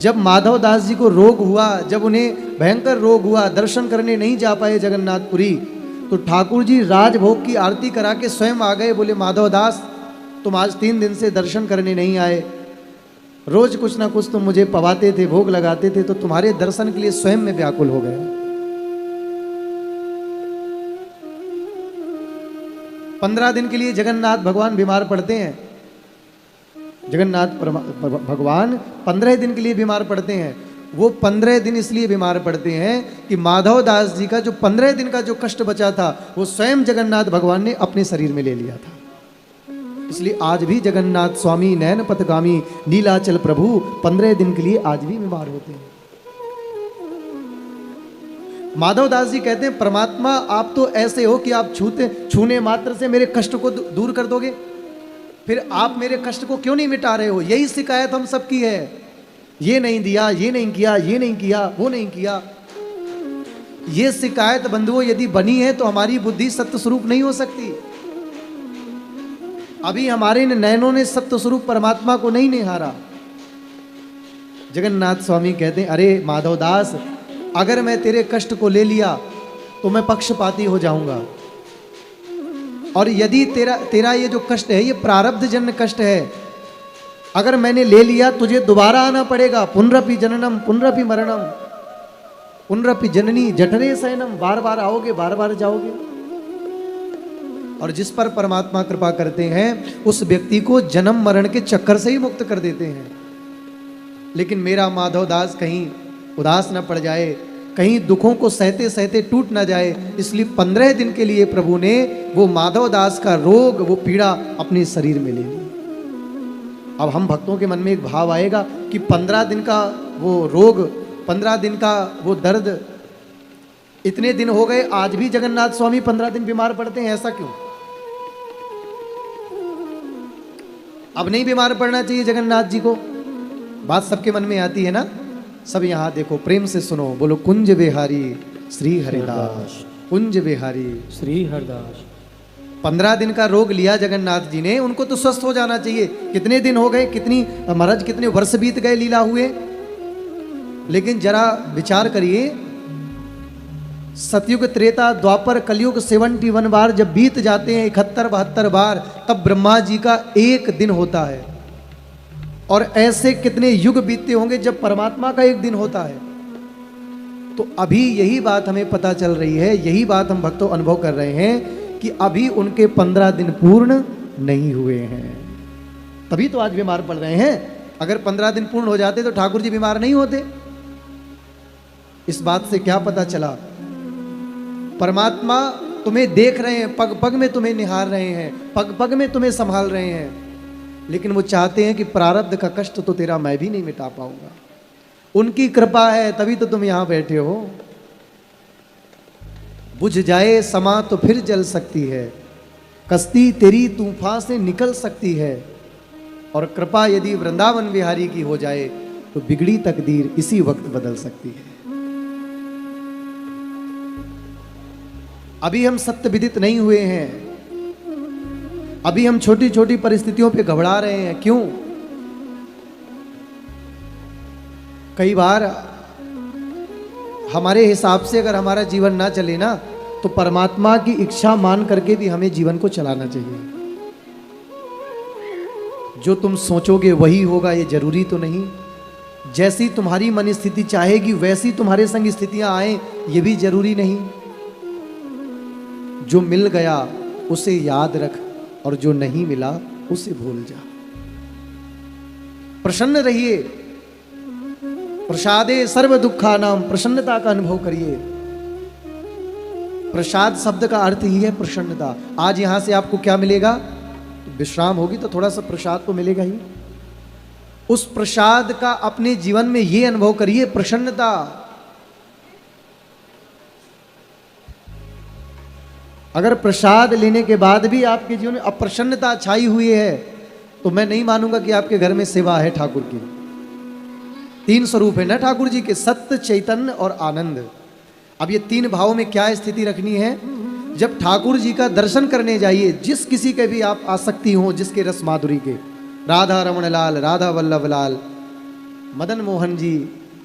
जब माधव दास जी को रोग हुआ, जब उन्हें भयंकर रोग हुआ, दर्शन करने नहीं जा पाए जगन्नाथपुरी, तो ठाकुर जी राजभोग की आरती करा के स्वयं आ गए। बोले माधव दास, तुम आज 3 दिन से दर्शन करने नहीं आए, रोज कुछ ना कुछ तुम मुझे पवाते थे, भोग लगाते थे, तो तुम्हारे दर्शन के लिए स्वयं में व्याकुल हो गए। 15 दिन के लिए जगन्नाथ भगवान बीमार पड़ते हैं। जगन्नाथ भगवान 15 दिन के लिए बीमार पड़ते हैं। वो 15 दिन इसलिए बीमार पड़ते हैं कि माधव दास जी का जो 15 दिन का जो कष्ट बचा था, वो स्वयं जगन्नाथ भगवान ने अपने शरीर में ले लिया था। इसलिए आज भी जगन्नाथ स्वामी नयन पथगामी नीलाचल प्रभु 15 दिन के लिए आज भी बीमार होते हैं। माधव दास जी कहते हैं, परमात्मा आप तो ऐसे हो कि आप छूने मात्र से मेरे कष्ट को दूर कर दोगे, फिर आप मेरे कष्ट को क्यों नहीं मिटा रहे हो? यही शिकायत हम सबकी है, ये नहीं दिया, ये नहीं किया, ये नहीं किया, वो नहीं किया। ये शिकायत बंधुओं यदि बनी है तो हमारी बुद्धि सत्य स्वरूप नहीं हो सकती। अभी हमारे नयनों ने सत्य स्वरूप परमात्मा को नहीं निहारा। जगन्नाथ स्वामी कहते हैं, अरे माधव दास, अगर मैं तेरे कष्ट को ले लिया तो मैं पक्षपाती हो जाऊंगा, और यदि तेरा ये जो कष्ट है ये प्रारब्ध जन्य कष्ट है, अगर मैंने ले लिया तुझे दोबारा आना पड़ेगा। पुनरपि जननम पुनरपि मरणम पुनरपि जननी जठरे शयनम, बार बार आओगे, बार बार जाओगे। और जिस पर परमात्मा कृपा करते हैं उस व्यक्ति को जन्म मरण के चक्कर से ही मुक्त कर देते हैं। लेकिन मेरा माधव दास कहीं उदास न पड़ जाए, कहीं दुखों को सहते सहते टूट ना जाए, इसलिए 15 दिन के लिए प्रभु ने वो माधव दास का रोग, वो पीड़ा अपने शरीर में ले ली। अब हम भक्तों के मन में एक भाव आएगा कि 15 दिन का वो रोग, 15 दिन का वो दर्द, इतने दिन हो गए आज भी जगन्नाथ स्वामी 15 दिन बीमार पड़ते हैं, ऐसा क्यों? अब नहीं बीमार पड़ना चाहिए जगन्नाथ जी को। बात सबके मन में आती है ना? सब यहाँ देखो, प्रेम से सुनो, बोलो कुंज बिहारी श्री हरिदास, कुंज बिहारी श्री हरिदास। 15 दिन का रोग लिया जगन्नाथ जी ने, उनको तो स्वस्थ हो जाना चाहिए। कितने दिन हो गए, कितनी महाराज कितने वर्ष बीत गए लीला हुए। लेकिन जरा विचार करिए, सतयुग त्रेता द्वापर कलयुग 71 बार जब बीत जाते हैं, 71-72 बार, तब ब्रह्मा जी का एक दिन होता है। और ऐसे कितने युग बीतते होंगे जब परमात्मा का एक दिन होता है। तो अभी यही बात हमें पता चल रही है, यही बात हम भक्तों अनुभव कर रहे हैं कि अभी उनके 15 दिन पूर्ण नहीं हुए हैं, तभी तो आज बीमार पड़ रहे हैं। अगर 15 दिन पूर्ण हो जाते तो ठाकुर जी बीमार नहीं होते। इस बात से क्या पता चला? परमात्मा तुम्हें देख रहे हैं, पग पग में तुम्हें निहार रहे हैं, पग पग में तुम्हें संभाल रहे हैं, लेकिन वो चाहते हैं कि प्रारब्ध का कष्ट तो तेरा मैं भी नहीं मिटा पाऊंगा। उनकी कृपा है तभी तो तुम यहां बैठे हो। बुझ जाए समा तो फिर जल सकती है, कश्ती तेरी तूफान से निकल सकती है, और कृपा यदि वृंदावन बिहारी की हो जाए तो बिगड़ी तकदीर इसी वक्त बदल सकती है। अभी हम सत्य विदित नहीं हुए हैं, अभी हम छोटी छोटी परिस्थितियों पे घबरा रहे हैं। क्यों? कई बार हमारे हिसाब से अगर हमारा जीवन ना चले ना, तो परमात्मा की इच्छा मान करके भी हमें जीवन को चलाना चाहिए। जो तुम सोचोगे वही होगा ये जरूरी तो नहीं। जैसी तुम्हारी मन स्थिति चाहेगी वैसी तुम्हारे संग स्थितियां आए ये भी जरूरी नहीं। जो मिल गया उसे याद रख, और जो नहीं मिला उसे भूल जा। प्रसन्न रहिए, प्रसादे सर्व दुखा नाम, प्रसन्नता का अनुभव करिए। प्रसाद शब्द का अर्थ ही है प्रसन्नता। आज यहां से आपको क्या मिलेगा? विश्राम होगी तो थोड़ा सा प्रसाद तो मिलेगा ही। उस प्रसाद का अपने जीवन में ये अनुभव करिए, प्रसन्नता। अगर प्रसाद लेने के बाद भी आपके जीवन में अप्रसन्नता छाई हुई है तो मैं नहीं मानूंगा कि आपके घर में सेवा है ठाकुर की। 3 स्वरूप है ना ठाकुर जी के, सत्य, चैतन्य और आनंद। अब ये 3 भावों में क्या स्थिति रखनी है? जब ठाकुर जी का दर्शन करने जाइए, जिस किसी के भी आप आसक्ति हो, जिसके रस माधुरी के, राधा रमण लाल, राधा वल्लभ लाल, मदन मोहन जी,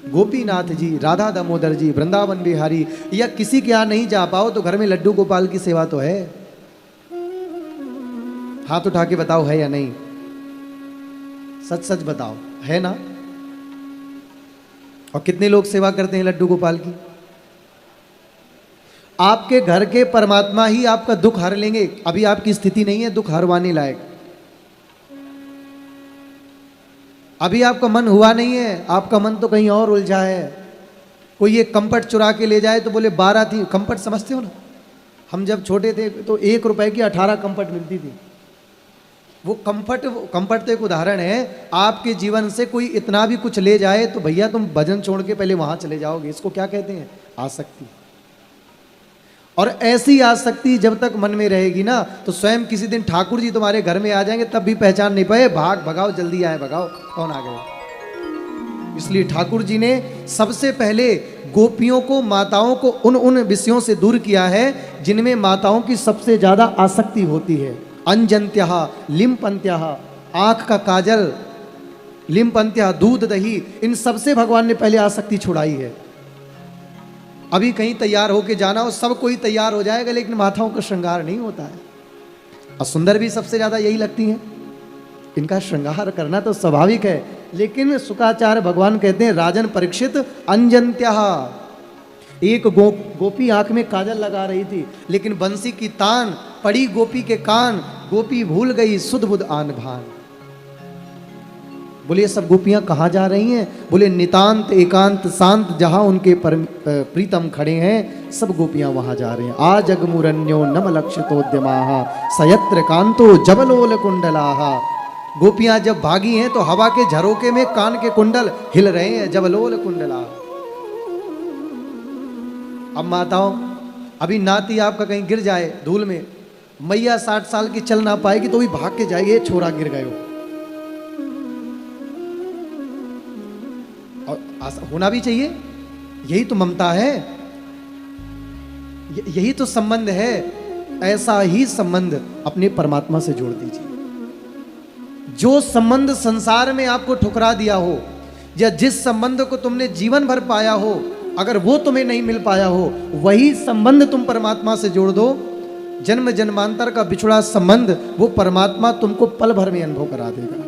गोपीनाथ जी, राधा दामोदर जी, वृंदावन बिहारी, या किसी के यहाँ नहीं जा पाओ तो घर में लड्डू गोपाल की सेवा तो है। हाथ उठा के बताओ है या नहीं, सच सच बताओ, है ना? और कितने लोग सेवा करते हैं लड्डू गोपाल की? आपके घर के परमात्मा ही आपका दुख हर लेंगे। अभी आपकी स्थिति नहीं है दुख हरवाने लायक, अभी आपका मन हुआ नहीं है, आपका मन तो कहीं और उलझा है। कोई ये कंपट चुरा के ले जाए तो बोले 12 थी। कंपट समझते हो ना? हम जब छोटे थे तो 1 रुपए की 18 कंपट मिलती थी। वो कंपट तो एक उदाहरण है। आपके जीवन से कोई इतना भी कुछ ले जाए तो भैया तुम भजन छोड़ के पहले वहां चले जाओगे। इसको क्या कहते हैं? आसक्ति। और ऐसी आसक्ति जब तक मन में रहेगी ना तो स्वयं किसी दिन ठाकुर जी तुम्हारे घर में आ जाएंगे तब भी पहचान नहीं पाए, भगाओ जल्दी आए, भगाओ कौन आ गए। इसलिए ठाकुर जी ने सबसे पहले गोपियों को, माताओं को उन विषयों से दूर किया है जिनमें माताओं की सबसे ज्यादा आसक्ति होती है। अंजंत्यः लिम्पंत्यः, आंख का काजल, लिम्पंत्यः दूध दही, इन सबसे भगवान ने पहले आसक्ति छुड़ाई है। अभी कहीं तैयार होके जाना हो, सब कोई तैयार हो जाएगा लेकिन माताओं का श्रृंगार नहीं होता है। और सुंदर भी सबसे ज्यादा यही लगती हैं, इनका श्रृंगार करना तो स्वाभाविक है। लेकिन शुकाचार्य भगवान कहते हैं राजन परीक्षित अंजंत्यः, एक गोपी आंख में काजल लगा रही थी लेकिन बंसी की तान पड़ी गोपी के कान, गोपी भूल गई सुध बुध आन भान। बोले ये सब गोपियां कहाँ जा रही हैं? बोले नितांत एकांत शांत, जहां उनके प्रीतम खड़े हैं सब गोपियां वहां जा रही हैं। आ जगमुरन्यो नम लक्षितोद्यमाः सयत्र कांतो जबलोल कुंडलाः। गोपियां जब भागी हैं तो हवा के झरोके में कान के कुंडल हिल रहे हैं, जबलोल कुंडला। अब माताओं, अभी नाती आपका कहीं गिर जाए धूल में, मैया 60 साल की चल ना पाएगी तो भी भाग के जाएगी, छोरा गिर गए। और होना भी चाहिए, यही तो ममता है, यही तो संबंध है। ऐसा ही संबंध अपने परमात्मा से जोड़ दीजिए। जो संबंध संसार में आपको ठुकरा दिया हो या जिस संबंध को तुमने जीवन भर पाया हो, अगर वो तुम्हें नहीं मिल पाया हो, वही संबंध तुम परमात्मा से जोड़ दो। जन्म जन्मांतर का बिछुड़ा संबंध वो परमात्मा तुमको पल भर में अनुभव करा देगा।